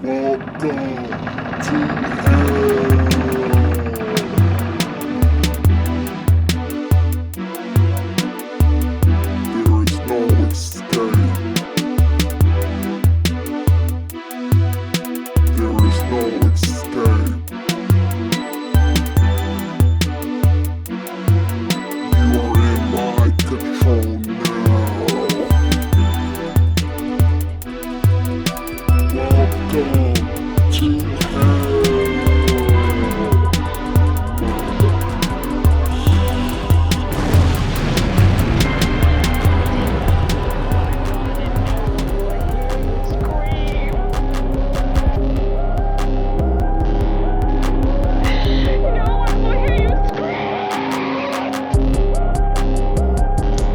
Welcome to hell. There is no escape. There is no escape. You are in my control now. Welcome to hell.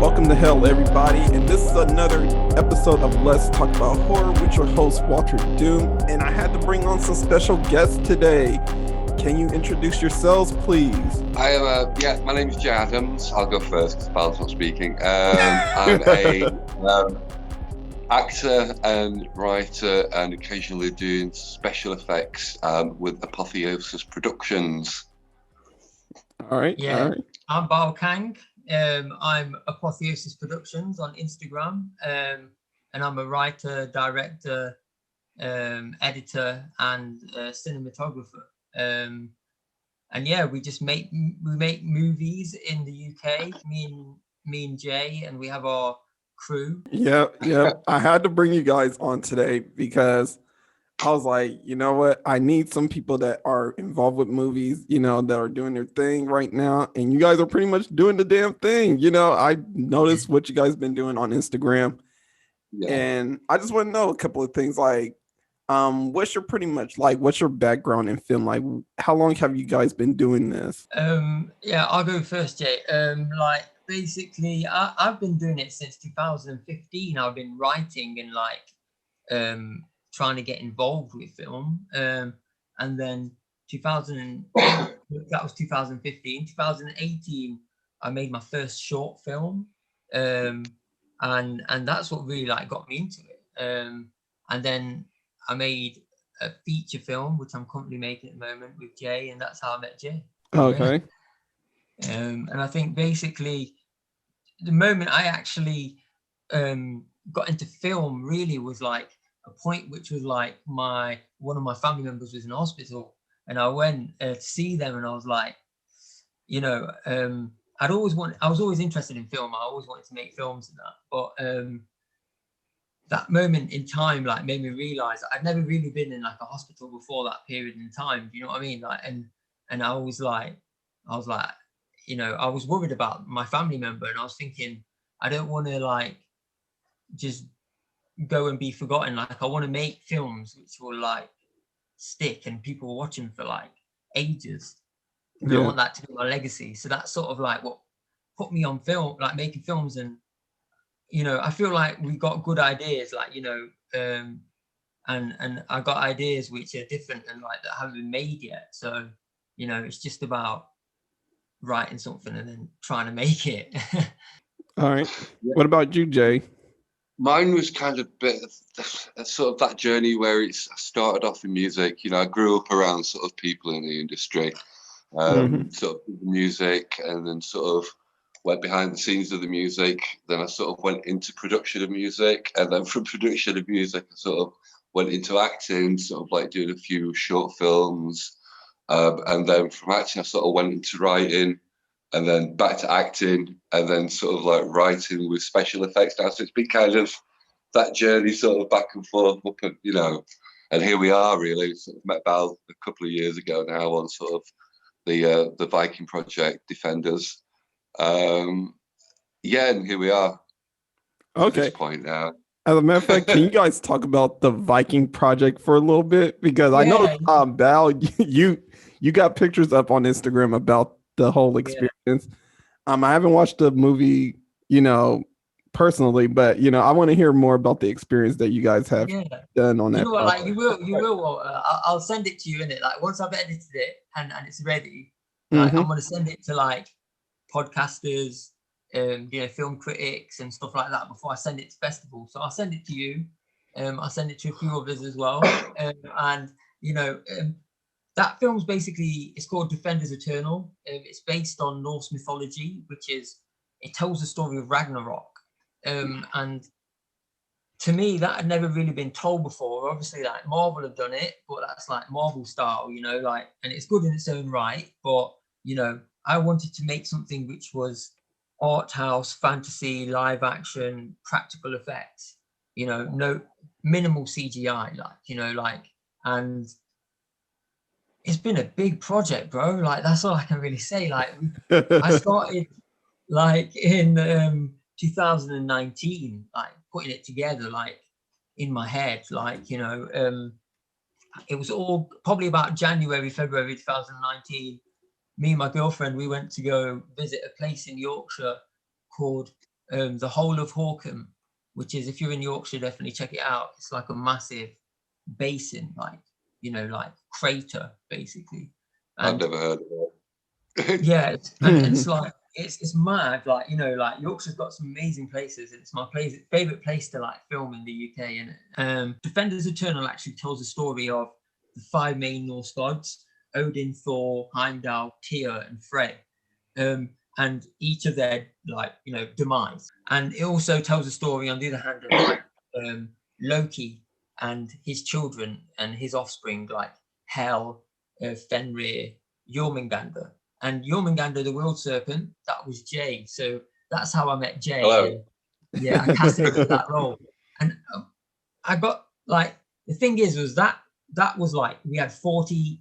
Welcome to hell, everybody, and this is another episode of Let's Talk About Horror with your host, Walterdoom, and I had to bring on some special guests today. Can you introduce yourselves, please? I am, my name is Addamz. I'll go first because Bal's not speaking. I'm a actor and writer and occasionally doing special effects with Apotheosis Productions. All right. I'm Kang. I'm Apotheosis Productions on Instagram, and I'm a writer, director, editor, and cinematographer. And yeah, we make movies in the UK. Me and Jay, and we have our crew. Yeah. I had to bring you guys on today because I was like, you know what? I need some people that are involved with movies, that are doing their thing right now. And you guys are pretty much doing the damn thing. I noticed what you guys been doing on Instagram. Yeah. And I just want to know a couple of things like, what's your background in film? Like, how long have you guys been doing this? I'll go first, Jay. Basically, I've been doing it since 2015. I've been writing and trying to get involved with film, and then that was 2015. 2018 I made my first short film, and that's what really got me into it, and then I made a feature film which I'm currently making at the moment with Jay, and that's how I met Jay. Okay. And I think basically the moment I actually got into film really was a point which was one of my family members was in hospital, and I went to see them, and I was like, I was always interested in film. I always wanted to make films and that, but that moment in time made me realize I'd never really been in a hospital before that period in time. Do you know what I mean? And I was I was worried about my family member, and I was thinking I don't want to just go and be forgotten. I want to make films which will stick and people will watch them for ages. And I want that to be my legacy. So that's sort of what put me on film, making films. And I feel like we got good ideas, and I got ideas which are different and that haven't been made yet. So it's just about writing something and then trying to make it. All right. What about you, Jay? Mine was kind of a bit of sort of that journey where I started off in music. I grew up around sort of people in the industry, sort of music, and then sort of went behind the scenes of the music. Then I sort of went into production of music, and then from production of music, I sort of went into acting, sort of doing a few short films. And then from acting, I sort of went into writing, and then back to acting, and then sort of writing with special effects now. So it's been kind of that journey sort of back and forth up, and and here we are really. Sort of met Bal a couple of years ago now on sort of the Viking project, Defenders. And here we are. Okay. At this point now. As a matter of fact, can you guys talk about the Viking project for a little bit? Because I know, Bal, you got pictures up on Instagram about the whole experience. I haven't watched the movie, personally, but I want to hear more about the experience that you guys have done on that. You will. I'll send it to you in it. Once I've edited it and it's ready, I'm going to send it to podcasters, film critics and stuff like that before I send it to festivals. So I'll send it to you, I sent it to a few others as well. And, you know, that film's basically, it's called Defenders Eternal. It's based on Norse mythology, which is, it tells the story of Ragnarok. And to me, that had never really been told before. Obviously, like Marvel have done it, but that's like Marvel style, you know, like, and it's good in its own right. But, you know, I wanted to make something which was art house, fantasy, live action, practical effects, you know, no minimal CGI, like, you know, like, and it's been a big project, bro. Like, that's all I can really say. Like, I started like in 2019, like putting it together, like in my head, like, you know, it was all probably about January, February 2019. Me and my girlfriend, we went to go visit a place in Yorkshire called the Hole of Horkham, which is, if you're in Yorkshire, definitely check it out. It's like a massive basin, like, you know, like crater, basically. And I've never heard of it. yeah, and it's like, it's mad, like, you know, like Yorkshire's got some amazing places. It's my favorite place to like film in the UK. And Defenders Eternal actually tells the story of the 5 main Norse gods: Odin, Thor, Heimdall, Tyr, and Frey, and each of their, like, you know, demise. And it also tells a story, on the other hand, of like Loki and his children and his offspring, like Hel, Fenrir, Jormungandr. And Jormungandr, the World Serpent, that was Jay. So that's how I met Jay. Hello. And yeah, I casted him for that role. And I got, like, the thing was that was like, we had 40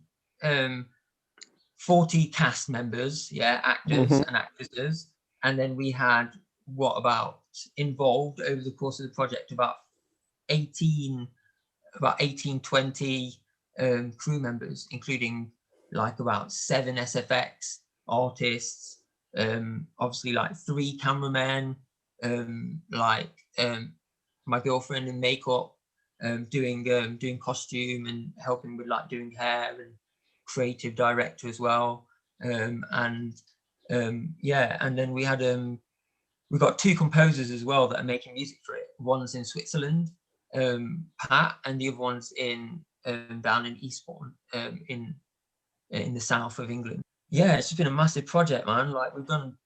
cast members, yeah, actors and actresses. And then we had, about involved over the course of the project, about 18, 20 crew members, including like about 7 SFX artists, obviously like 3 cameramen, my girlfriend in makeup, doing costume and helping with like doing hair, and creative director as well. Yeah, and then we had we got 2 composers as well that are making music for it. One's in Switzerland, Pat, and the other one's in down in Eastbourne, in the south of England. Yeah, it's just been a massive project, man. Like, we've done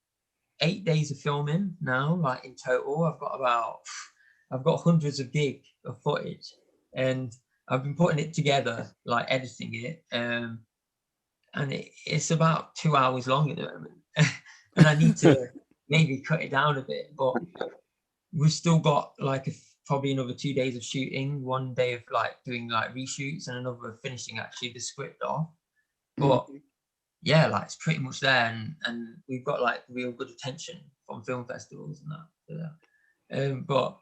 8 days of filming now, like in total. I've got hundreds of gig of footage, and I've been putting it together, like editing it, and it's about 2 hours long at the moment. And I need to maybe cut it down a bit, but we've still got like probably another 2 days of shooting, 1 day of like doing like reshoots, and another of finishing actually the script off. But yeah, like, it's pretty much there, and we've got like real good attention from film festivals and that. Yeah. But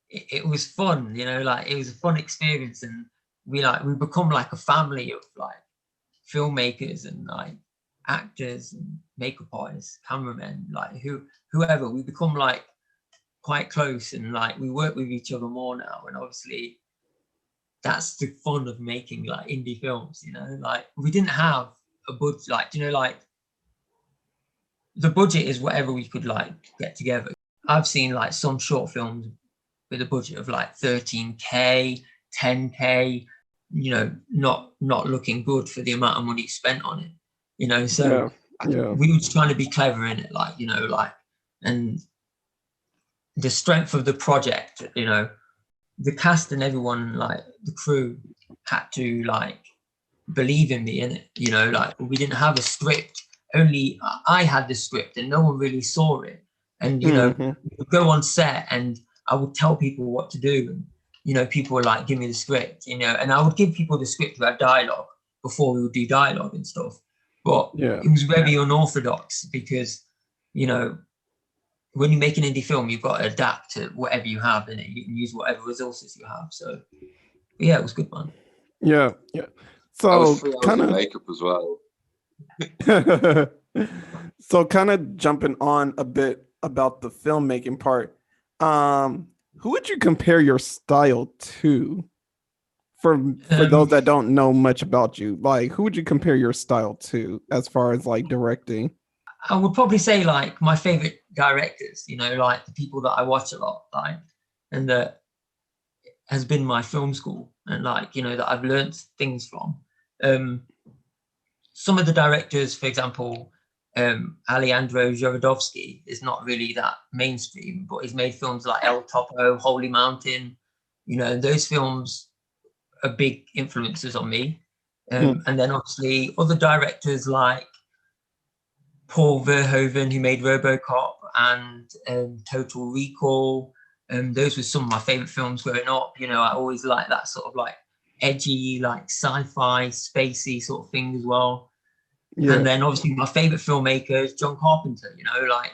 it was fun, you know, like, it was a fun experience, and we become like a family of like filmmakers and like actors and makeup artists, cameramen, like whoever. We become like quite close, and like we work with each other more now. And obviously that's the fun of making like indie films, you know. Like, we didn't have a budget, like, you know, like the budget is whatever we could like get together. I've seen like some short films with a budget of like 13k, 10k, you know, not looking good for the amount of money spent on it, you know. So yeah, we were just trying to be clever in it, like, you know, like, and the strength of the project, you know, the cast and everyone, like the crew, had to like believe in me in it, you know. Like, we didn't have a script, only I had the script, and no one really saw it. And you know, we would go on set and I would tell people what to do, and you know, people would like give me the script, you know, and I would give people the script who had dialogue before we would do dialogue and stuff. But it was very unorthodox, because, you know, when you make an indie film, you've got to adapt to whatever you have in it. You can use whatever resources you have. So yeah, it was good, man. Yeah. So kind of makeup as well. So kind of jumping on a bit about the filmmaking part. Who would you compare your style to? For those that don't know much about you, like, who would you compare your style to as far as like directing? I would probably say like my favorite directors, you know, like the people that I watch a lot, like, and has been my film school, and like, you know, that I've learned things from. Some of the directors, for example, Alejandro Jodorowsky is not really that mainstream, but he's made films like El Topo, Holy Mountain. You know, those films are big influences on me. And then obviously other directors like Paul Verhoeven, who made RoboCop and Total Recall. Those were some of my favorite films growing up. You know, I always liked that sort of like edgy, like sci-fi, spacey sort of thing as well. Yeah. And then obviously my favorite filmmaker is John Carpenter. You know, like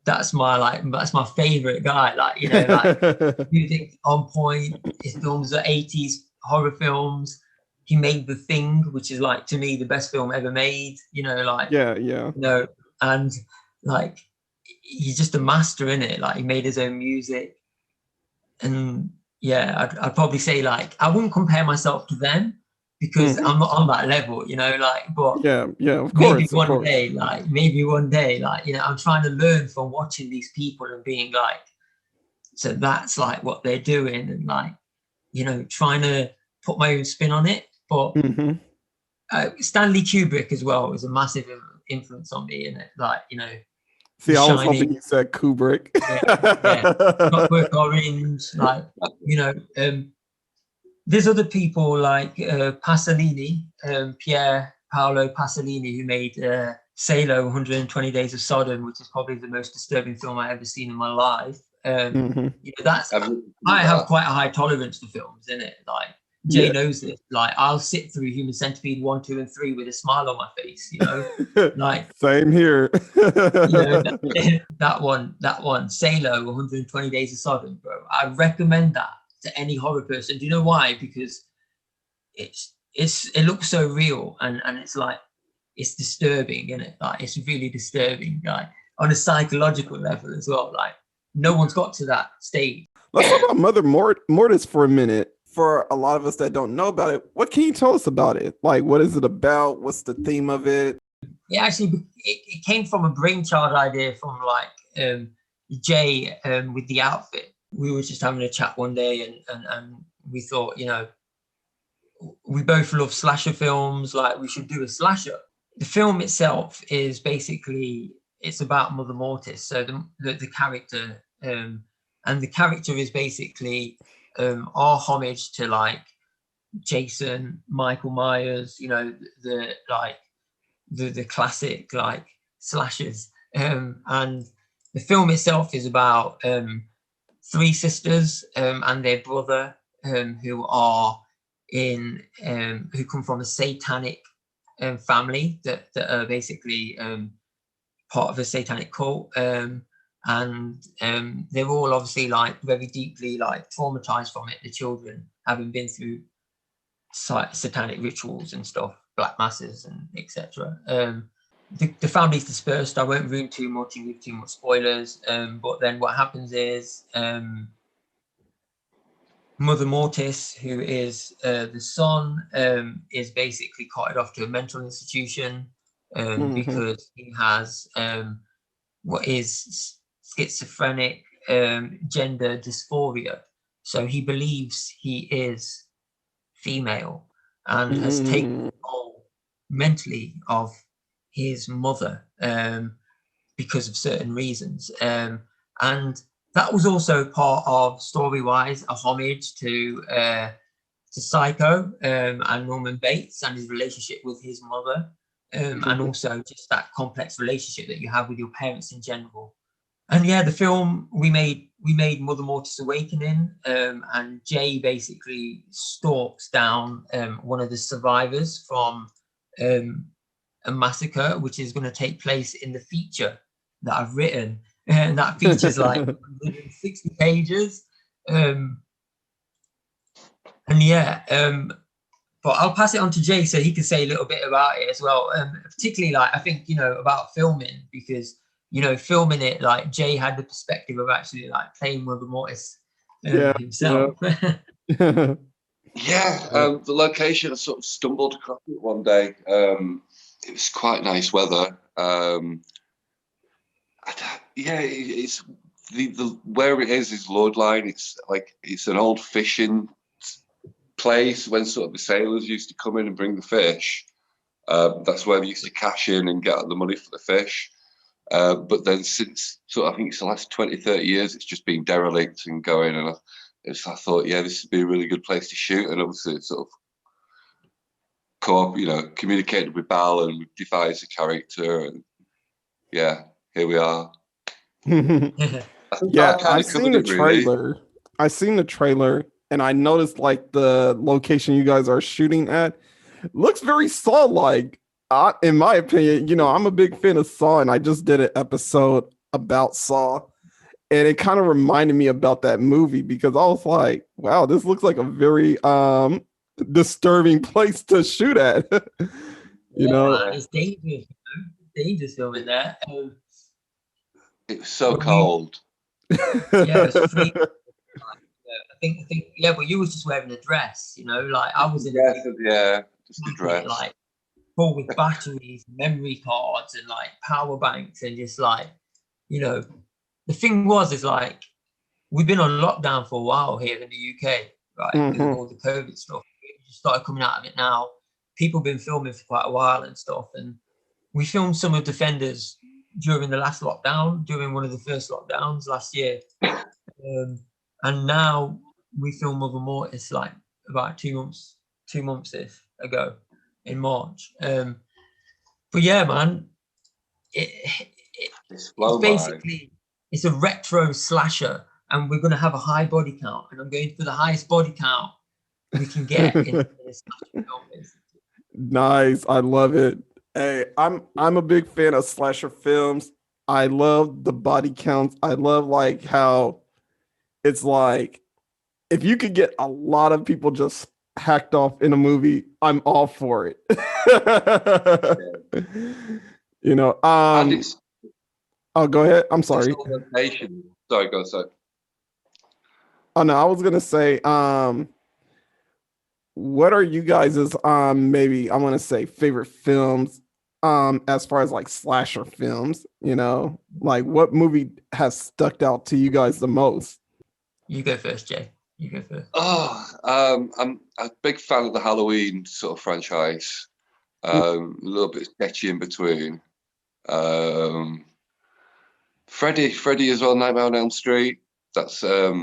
that's my favorite guy. Like, you know, like music on point. His films are 80s horror films. He made The Thing, which is like, to me, the best film ever made. You know, like, you know, and like, he's just a master in it. Like, he made his own music, and yeah, I'd probably say, like, I wouldn't compare myself to them because I'm not on that level, you know, like, but of course, maybe one day, like, you know, I'm trying to learn from watching these people and being like, so that's like what they're doing, and like, you know, trying to put my own spin on it. But Stanley Kubrick as well is a massive influence on me, and like, you know. See, I was hoping you said Kubrick. Clockwork Orange, like, you know, there's other people like Pasolini, Pier Paolo Pasolini, who made Salo, 120 Days of Sodom, which is probably the most disturbing film I've ever seen in my life. You know, that's, I have quite a high tolerance for films, innit? Like, Jay knows this. Like, I'll sit through Human Centipede 1, 2, and 3 with a smile on my face, you know. Like, same here. You know, that one, Salo, 120 Days of Sodom, bro. I recommend that to any horror person. Do you know why? Because it looks so real, and it's like, it's disturbing, isn't it? Like, it's really disturbing, like, on a psychological level as well. Like, no one's got to that stage. Let's talk about Mother Mortis for a minute. For a lot of us that don't know about it, what can you tell us about it? Like, what is it about? What's the theme of it? Yeah, actually, it came from a brainchild idea from like Jay with the outfit. We were just having a chat one day, and we thought, you know, we both love slasher films. Like, we should do a slasher. The film itself is basically, it's about Mother Mortis. So the character, and the character is basically our homage to like Jason, Michael Myers, you know, the classic like slashers. And the film itself is about 3 sisters and their brother who are who come from a satanic family that are basically part of a satanic cult. And they're all obviously like very deeply like traumatized from it, the children, having been through satanic rituals and stuff, black masses and etc. The family's dispersed. I won't ruin too much and give too much spoilers, but then what happens is Mother Mortis, who is the son, is basically carted off to a mental institution because he has what is schizophrenic gender dysphoria. So he believes he is female and has taken control mentally of his mother because of certain reasons. And that was also part of, story-wise, a homage to Psycho and Norman Bates and his relationship with his mother, and also just that complex relationship that you have with your parents in general. And yeah, the film we made Mother Mortis Awakening, and Jay basically stalks down one of the survivors from a massacre, which is going to take place in the feature that I've written, and that features like 160 pages. And yeah, but I'll pass it on to Jay so he can say a little bit about it as well. Particularly, like, I think, you know, about filming, because, you know, filming it, like, Jay had the perspective of actually like playing Mother Mortis himself. The location, I sort of stumbled across it one day. It was quite nice weather. It's the where it is Lordline. It's an old fishing place when sort of the sailors used to come in and bring the fish. That's where they used to cash in and get the money for the fish. But then since I think it's the last 20, 30 years, it's just been derelict and going. And I thought, yeah, this would be a really good place to shoot. And obviously, it's sort of communicated with Bal and devised a character. And yeah, here we are. Yeah, I've seen the trailer. I seen the trailer, and I noticed like the location you guys are shooting at looks very Saw-like. In my opinion, I'm a big fan of Saw, and I just did an episode about Saw, and it kind of reminded me about that movie because I was like, wow, this looks like a very disturbing place to shoot at. It's dangerous, dangerous filming there. It was so cold. Yeah, I think yeah, but you was just wearing a dress, like I was in just a dress, like full with batteries, memory cards, and like power banks, and just like, the thing is like we've been on lockdown for a while here in the UK, right? Because of all the COVID stuff. We just started coming out of it now. People have been filming for quite a while and stuff, and we filmed some of Defenders during the last lockdown, during one of the first lockdowns last year. And now we film Mother Mortis like about 2 months ago in March. But yeah, man, it's basically it's a retro slasher, and we're gonna have a high body count, and I'm going for the highest body count we can get in a slasher film. Basically. Nice, I love it. Hey, I'm a big fan of slasher films. I love the body counts. I love like how it's like if you could get a lot of people just hacked off in a movie, I'm all for it. Oh, go ahead. I'm sorry. Sorry, go ahead. Oh no, I was gonna say, what are you guys' maybe I want to say favorite films as far as like slasher films, like what movie has stuck out to you guys the most? You go first, Jay. You go first. I'm a big fan of the Halloween sort of franchise. A little bit sketchy in between. Freddy as well, Nightmare on Elm Street. That's I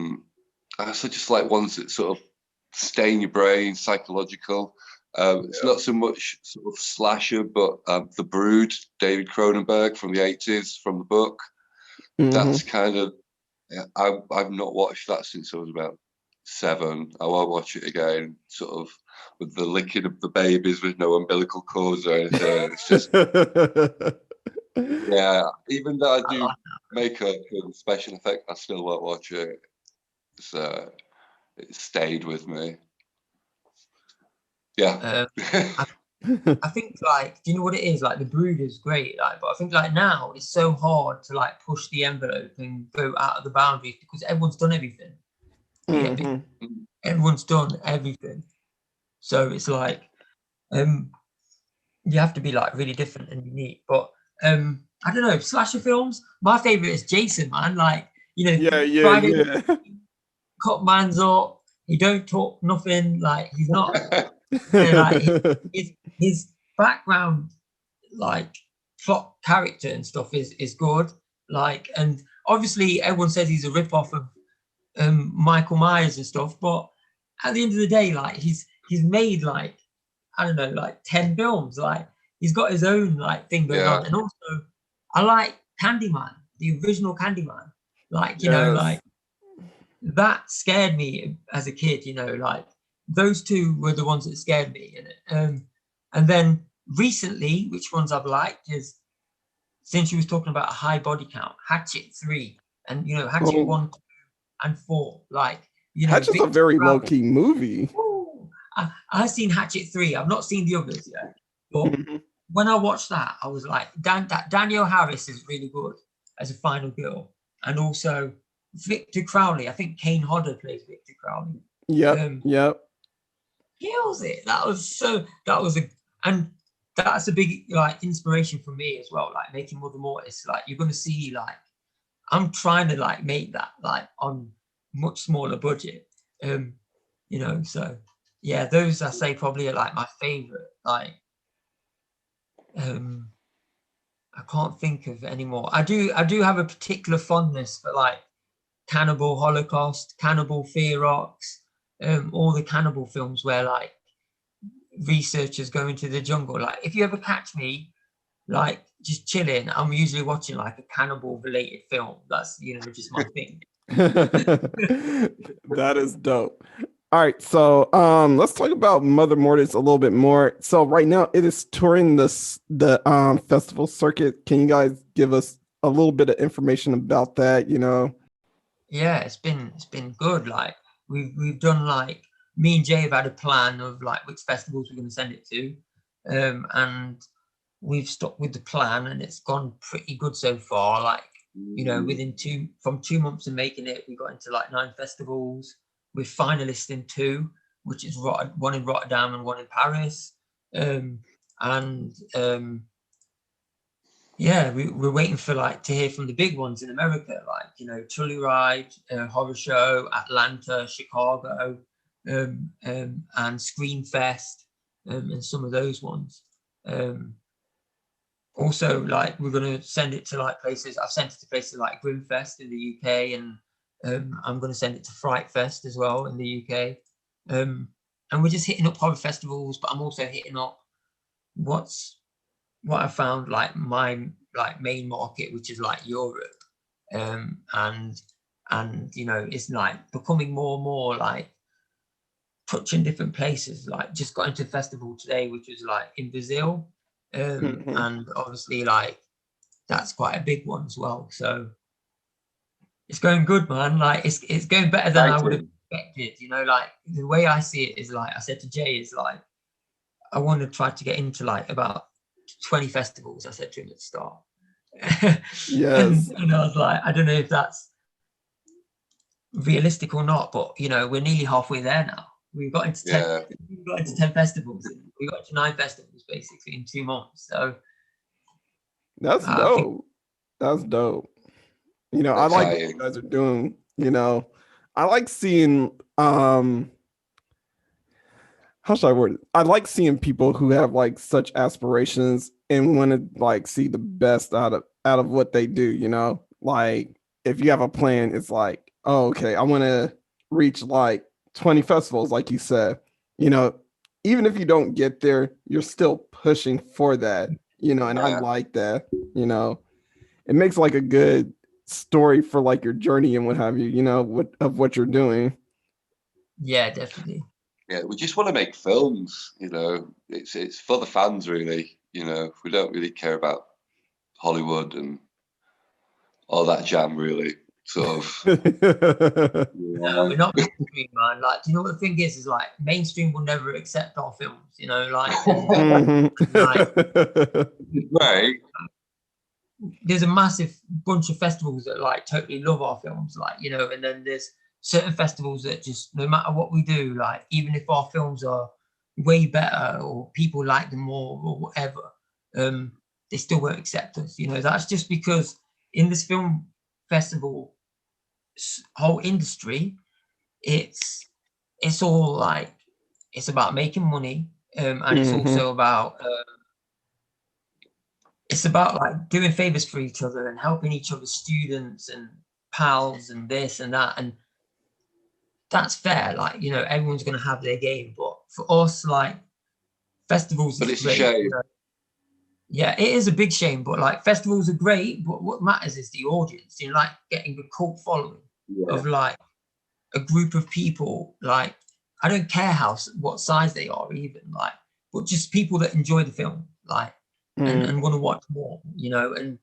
also just like ones that sort of stay in your brain, psychological. It's not so much sort of slasher, but The Brood, David Cronenberg from the 80s, from the book. That's kind of, I've not watched that since I was about 7. I won't watch it again, sort of with the licking of the babies with no umbilical cords or anything. It's just, yeah, even though I do makeup and special effects, I still won't watch it. So it stayed with me. Yeah. I think like, do you know what it is? Like The Brood is great, like, but I think like now it's so hard to like push the envelope and go out of the boundaries because everyone's done everything. Everyone's done everything. So it's like you have to be like really different and unique. But I don't know, slasher films. My favorite is Jason, man. Like, Friday, cut man's up. He don't talk nothing. Like he's not. Like his background, like plot, character and stuff is good. Like, and obviously everyone says he's a rip-off of Michael Myers and stuff, but at the end of the day, like he's made like, I don't know, like 10 films. Like he's got his own like thing going on. And also I like Candyman, the original Candyman. Like, you know, like that scared me as a kid, like those two were the ones that scared me. And then recently, which ones I've liked is, since you was talking about a high body count, Hatchet 3 and, Hatchet 1, 2 and 4. Like, Hatchet's a very low-key movie. I've seen Hatchet 3. I've not seen the others yet. But when I watched that, I was like, Danielle Harris is really good as a final girl. And also Victor Crowley. I think Kane Hodder plays Victor Crowley. Yep. Kills it. And that's a big like inspiration for me as well. Like making Mother Mortis. Like you're gonna see like I'm trying to like make that like on much smaller budget. You know, so yeah, those I say probably are like my favorite. Like, I can't think of any more. I do have a particular fondness for like Cannibal Holocaust, Cannibal Ferox, all the cannibal films where like researchers go into the jungle. Like if you ever catch me like just chilling, I'm usually watching like a cannibal related film. That's, you know, just my thing. That is dope. All right, so let's talk about Mother Mortis a little bit more. So right now it is touring the festival circuit. Can you guys give us a little bit of information about that, you know? Yeah, it's been good. Like we've done, like, me and Jay have had a plan of like which festivals we're going to send it to, and we've stuck with the plan, and it's gone pretty good so far. Like, you know, within 2 months of making it, we got into like 9 festivals. We're finalists in 2, which is one in Rotterdam and one in Paris, yeah, we're waiting for like to hear from the big ones in America, like, you know, Telluride, Horror Show, Atlanta, Chicago, and Screamfest, and some of those ones. Also, like, we're going to send it to like places. I've sent it to places like Grimfest in the UK, and I'm going to send it to Fright Fest as well in the UK. And we're just hitting up horror festivals, but I'm also hitting up what I found like my like main market, which is like Europe, and you know, it's like becoming more and more like touching different places. Like just got into a festival today, which was like in Brazil, and obviously like that's quite a big one as well. So it's going good, man. Like it's going better than I would have expected. You know, like the way I see it is like I said to Jay, is like I want to try to get into like about 20 festivals, I said to him at the start. Yes. And I was like, I don't know if that's realistic or not, but you know, we're nearly halfway there now. We've got into 10, we've got into 10 festivals. We got to 9 festivals basically in 2 months. So that's dope. That's dope. You know, I like what you guys are doing. You know, I like seeing how should I word it? I like seeing people who have like such aspirations and want to like see the best out of what they do, you know? Like if you have a plan, it's like, oh, okay, I want to reach like 20 festivals, like you said. You know, even if you don't get there, you're still pushing for that, you know, and I like that, you know. It makes like a good story for like your journey and what have you, you know, what you're doing. Yeah, definitely. Yeah, we just want to make films, you know. It's for the fans, really. You know, we don't really care about Hollywood and all that jam, really. Sort of. No, we're not mainstream, man. Like, do you know what the thing is like mainstream will never accept our films, you know, like, Right. There's a massive bunch of festivals that like totally love our films, like, you know, and then there's certain festivals that just, no matter what we do, like even if our films are way better or people like them more or whatever, they still won't accept us. You know, that's just because in this film festival whole industry, it's all like, it's about making money, and it's also about it's about like doing favors for each other and helping each other's students and pals and this and that, and that's fair. Like, you know, everyone's going to have their game, but for us, like, festivals, but it's great, a shame. you know? Yeah, it is a big shame, but like festivals are great, but what matters is the audience. You know, like getting a cult following of like a group of people. Like, I don't care what size they are even, like, but just people that enjoy the film, like, and want to watch more, you know, and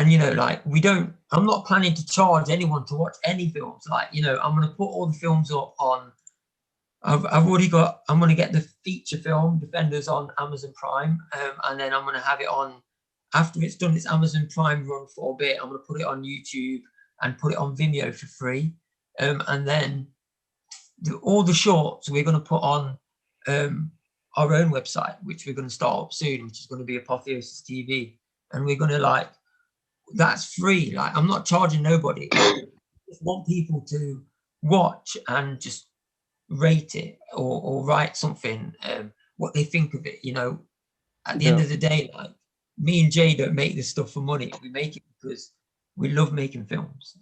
you know, like, I'm not planning to charge anyone to watch any films. Like, you know, I'm going to put all the films up on, I'm going to get the feature film Defenders on Amazon Prime, and then I'm going to have it on, after it's done its Amazon Prime run for a bit, I'm going to put it on YouTube and put it on Vimeo for free, and then all the shorts we're going to put on our own website, which we're going to start up soon, which is going to be Apotheosis TV, and we're going to like that's free. Like, I'm not charging nobody. I just want people to watch and just rate it or write something, what they think of it. You know, at the end of the day, like, me and Jay don't make this stuff for money. We make it because we love making films.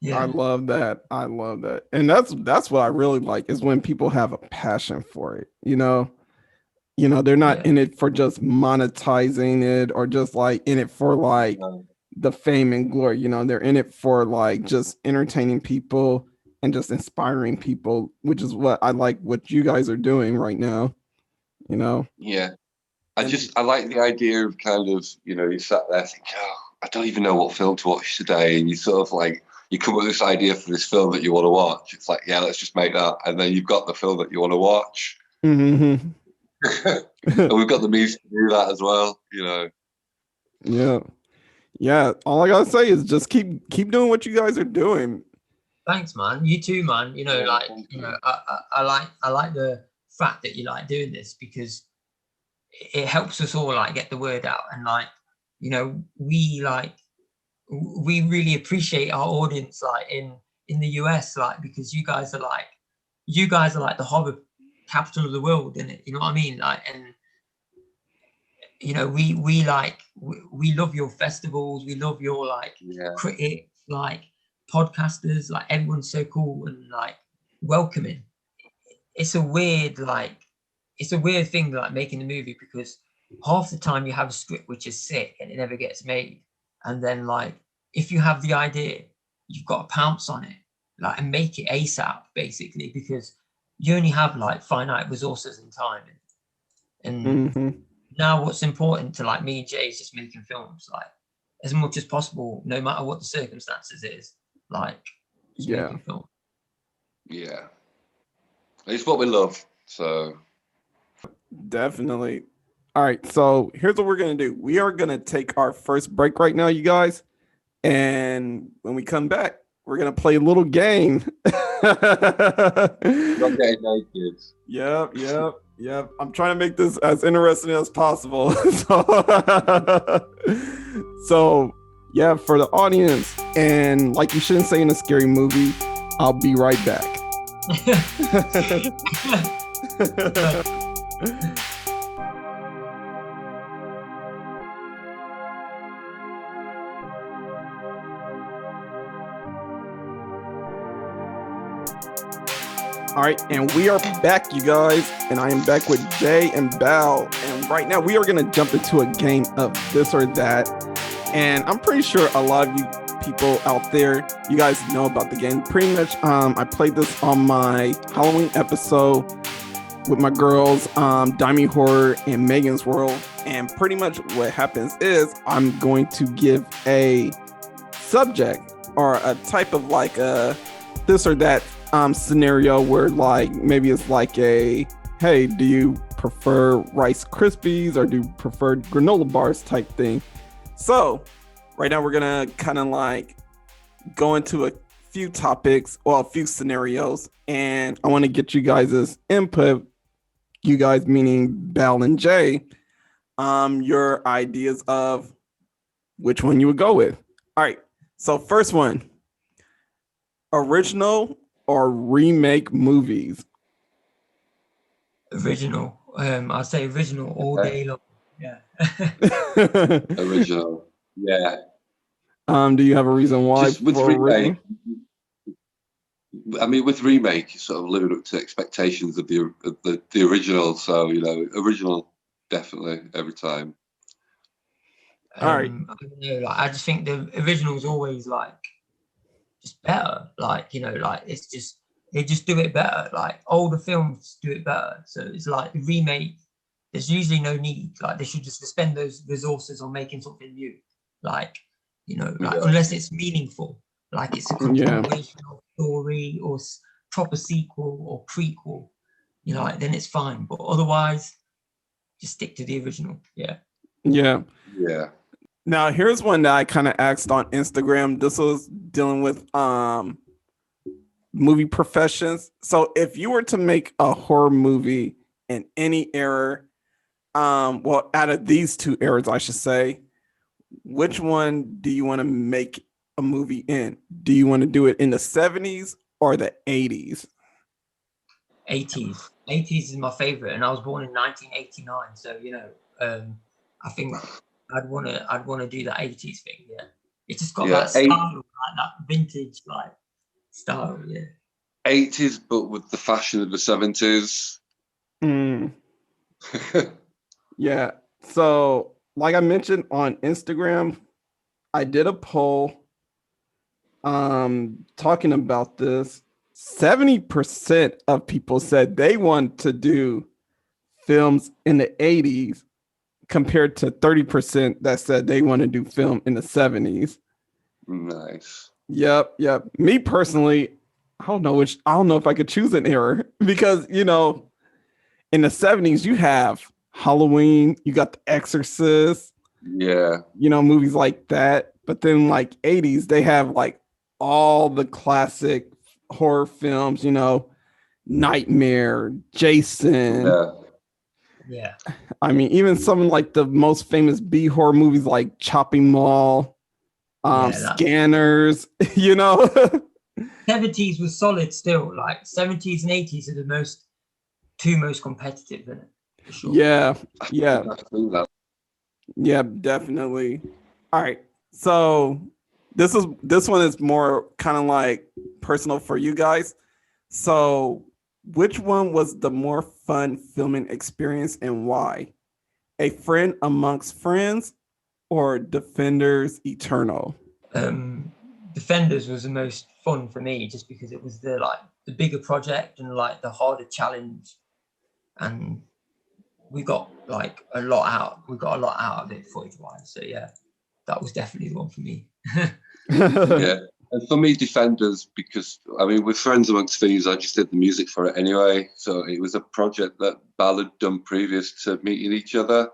Yeah. I love that. I love that. And that's what I really like, is when people have a passion for it, you know. You know, they're not in it for just monetizing it or just like in it for like the fame and glory. You know, they're in it for like just entertaining people and just inspiring people, which is what I like what you guys are doing right now, you know. Yeah. I like the idea of kind of, you know, you sat there thinking, oh, I don't even know what film to watch today. And you sort of like, you come up with this idea for this film that you want to watch. It's like, yeah, let's just make that. And then you've got the film that you want to watch. Mm-hmm. And we've got the means to do that as well, you know. Yeah. All I gotta say is just keep doing what you guys are doing. Thanks, man. You too, man. You know, like, you know, I like the fact that you like doing this, because it helps us all like get the word out. And like, you know, we really appreciate our audience, like in the US, like, because you guys are like the horror capital of the world, innit? You know what I mean? Like, and you know, we love your festivals, we love your like critics, like podcasters, like everyone's so cool and like welcoming. It's a weird thing, like making a movie, because half the time you have a script which is sick and it never gets made, and then like if you have the idea, you've got to pounce on it, like, and make it ASAP, basically, because you only have like finite resources and time. And now what's important to like me and Jay is just making films, like, as much as possible, no matter what the circumstances is, like, making film. Yeah. It's what we love, so. Definitely. All right, so here's what we're gonna do. We are gonna take our first break right now, you guys. And when we come back, we're gonna play a little game. Okay, kids. Yep. I'm trying to make this as interesting as possible. So yeah, for the audience, and like you shouldn't say in a scary movie, I'll be right back. All right, and we are back, you guys, and I am back with Jay and Bal, and right now we are going to jump into a game of this or that, and I'm pretty sure a lot of you people out there, you guys know about the game. Pretty much, I played this on my Halloween episode with my girls, Dimey Horror and Megan's World, and pretty much what happens is I'm going to give a subject or a type of like a this or that scenario where like maybe it's like a, hey, do you prefer Rice Krispies or do you prefer granola bars type thing. So right now we're gonna kind of like go into a few topics or a few scenarios, and I want to get you guys' input, you guys meaning Bal and Jay, your ideas of which one you would go with. All right, so first one, original or remake movies? Original. I'd say original all day long. Yeah. Original. Yeah. Do you have a reason why? Just with remake, I mean, with remake, you're sort of living up to expectations of the original. So, you know, original definitely every time. All right. I don't know, like, I just think the original is always like just better. Like, you know, like it's just they just do it better. Like older films do it better. So it's like the remake. There's usually no need. Like they should just spend those resources on making something new. Like, you know, like unless it's meaningful, like it's a continuation of story or proper sequel or prequel, you know, like, then it's fine. But otherwise, just stick to the original. Yeah. Now here's one that I kind of asked on Instagram. This was dealing with movie professions. So if you were to make a horror movie in any era, well, out of these two eras, I should say, which one do you want to make a movie in? Do you want to do it in the 70s or the 80s? 80s. 80s is my favorite, and I was born in 1989. So I think I'd want to do that 80s thing. Yeah, it's just got that style, like that vintage like style. Yeah, 80s, but with the fashion of the 70s. Yeah. So, like I mentioned on Instagram, I did a poll talking about this. 70% of people said they want to do films in the 80s compared to 30% that said they want to do film in the 70s. Nice. Yep. Me personally, I don't know if I could choose an era because, in the 70s you have Halloween, you got The Exorcist, movies like that. But then like 80s, they have like all the classic horror films, Nightmare, Jason. Yeah. I mean, even some like the most famous B horror movies like Chopping Mall, Scanners, 70s was solid still. Like 70s and 80s are the two most competitive, isn't it? For sure. Yeah. Yeah, definitely. All right. So this one is more kind of like personal for you guys. So which one was the more fun filming experience and why? A Friend Amongst Friends or Defenders Eternal? Defenders was the most fun for me just because it was the bigger project and like the harder challenge, and we got like a lot out. We got a lot out of it footage wise. So yeah, that was definitely the one for me. Yeah. And for me, Defenders, because I mean, with Friends Amongst Thieves, I just did the music for it anyway. So it was a project that Bal had done previous to meeting each other.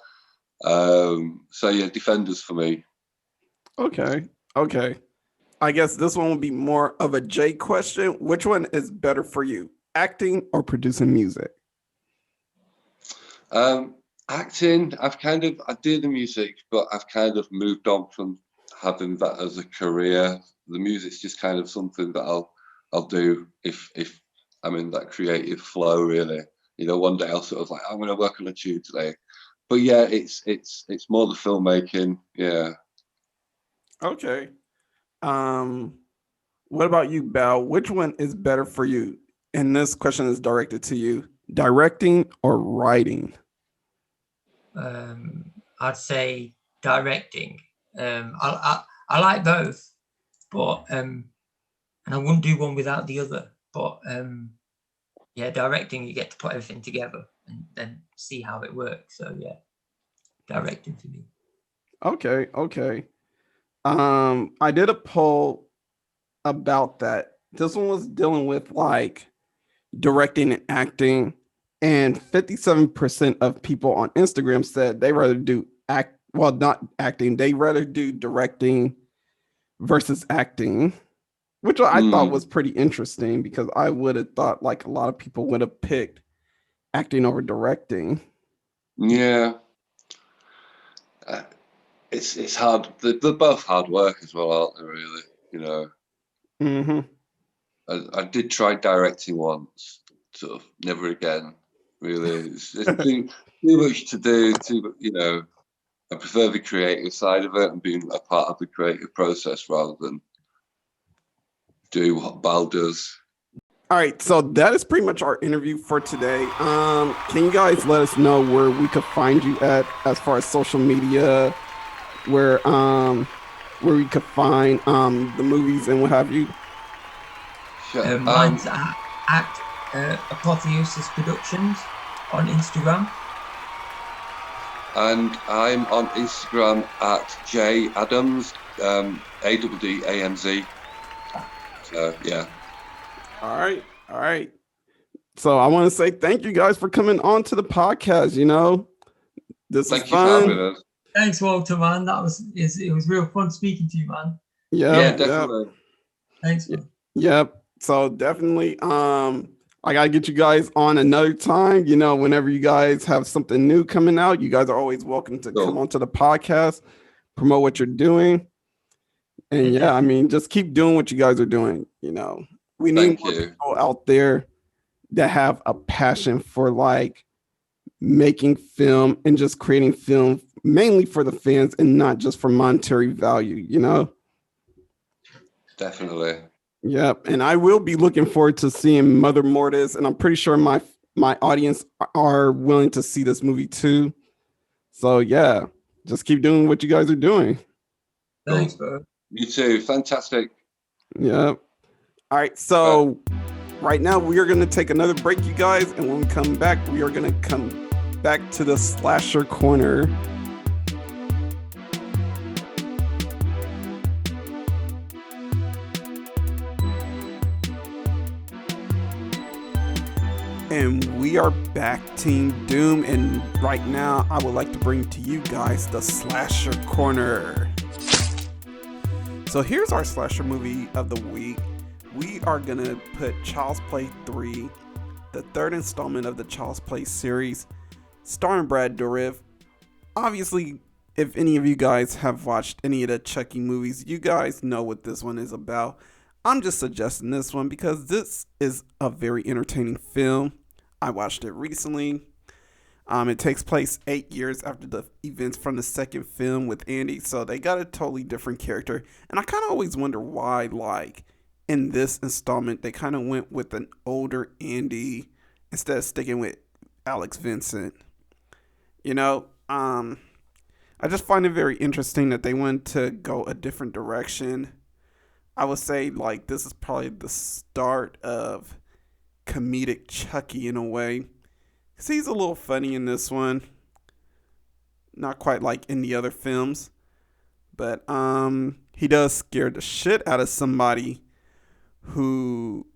So yeah, Defenders for me. Okay. I guess this one will be more of a Jay question. Which one is better for you, acting or producing music? Acting, I do the music, but I've kind of moved on from having that as a career. The music's just kind of something that I'll do if I'm in that creative flow, really. One day I'll sort of like, I'm going to work on a tune today. But yeah, it's more the filmmaking. Yeah. Okay. What about you, Bal? Which one is better for you? And this question is directed to you: directing or writing? I'd say directing. I like both, but and I wouldn't do one without the other. But yeah, directing, you get to put everything together and then see how it works. So yeah, directing for me. Okay. I did a poll about that. This one was dealing with like directing and acting, and 57% of people on Instagram said they rather do not acting, they rather do directing versus acting, which I thought was pretty interesting because I would have thought like a lot of people would have picked acting over directing. Yeah. It's hard. They're both hard work as well, aren't they, really? Mm-hmm. I did try directing once, sort of never again, really. It's too much to do, I prefer the creative side of it and being a part of the creative process rather than do what Bal does. All right, so that is pretty much our interview for today. Can you guys let us know where we could find you at as far as social media, where we could find the movies and what have you? Sure. Mine's at Apotheosis Productions on Instagram. And I'm on Instagram at Addamz, Addamz. So yeah. All right. So I want to say thank you guys for coming on to the podcast. This was fun. Thank you for having us. Thanks, Walter, man. It was real fun speaking to you, man. Yeah, definitely. Thanks, man. Yep. So definitely, I gotta get you guys on another time. Whenever you guys have something new coming out, you guys are always welcome to come onto the podcast. promote what you're doing. And yeah, I mean, just keep doing what you guys are doing. You know, we need more people out there that have a passion for like making film and just creating film mainly for the fans and not just for monetary value, you know? Definitely. Yep. And I will be looking forward to seeing Mother Mortis, and I'm pretty sure my audience are willing to see this movie too. So yeah, just keep doing what you guys are doing. Thanks, bro. You too. Fantastic. Yep. All right. So right now we are going to take another break, you guys. And when we come back, we are going to come back to the slasher corner. And we are back, Team Doom. And right now I would like to bring to you guys the slasher corner. So here's our slasher movie of the week. We are going to put Child's Play 3, the third installment of the Child's Play series, starring Brad Dourif. Obviously, if any of you guys have watched any of the Chucky movies, you guys know what this one is about. I'm just suggesting this one because this is a very entertaining film. I watched it recently. It takes place 8 years after the events from the second film with Andy, so they got a totally different character. And I kind of always wonder why, like, in this installment, they kind of went with an older Andy instead of sticking with Alex Vincent. You know, I just find it very interesting that they wanted to go a different direction. I would say, like, this is probably the start of comedic Chucky in a way. Because he's a little funny in this one. Not quite like in the other films. But he does scare the shit out of somebody who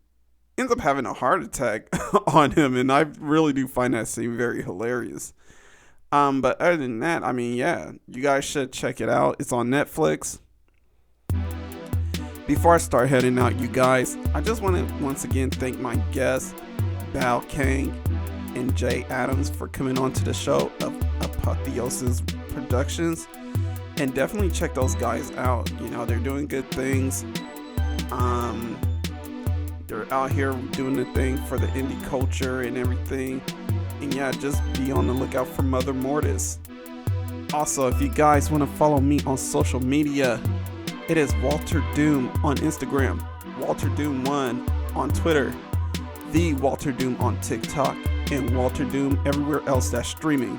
ends up having a heart attack on him. And I really do find that scene very hilarious. But other than that, I mean, yeah, you guys should check it out. It's on Netflix. Before I start heading out, you guys, I just want to once again thank my guests, Kang and Jay Addamz, for coming on to the show of Apotheosis Productions. And definitely check those guys out. You know, they're doing good things. They're out here doing the thing for the indie culture and everything. And yeah, just be on the lookout for Mother Mortis. Also, if you guys want to follow me on social media, it is Walterdoom on Instagram, Walterdoom1 on Twitter, the Walterdoom on TikTok, and Walterdoom everywhere else that's streaming.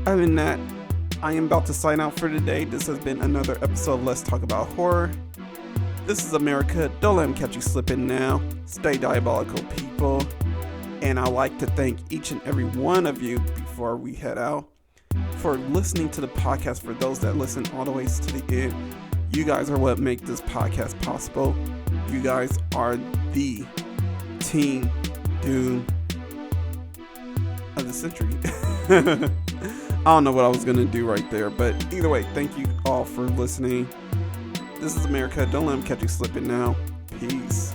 Other than that, I am about to sign out for today. This has been another episode of Let's Talk About Horror. This is America. Don't let them catch you slipping now. Stay diabolical, people. And I'd like to thank each and every one of you before we head out for listening to the podcast. For those that listen all the way to the end, you guys are what make this podcast possible. You guys are the Team Doom of the century. I don't know what I was going to do right there, but either way, thank you all for listening. This is America. Don't let them catch you slipping now. Peace.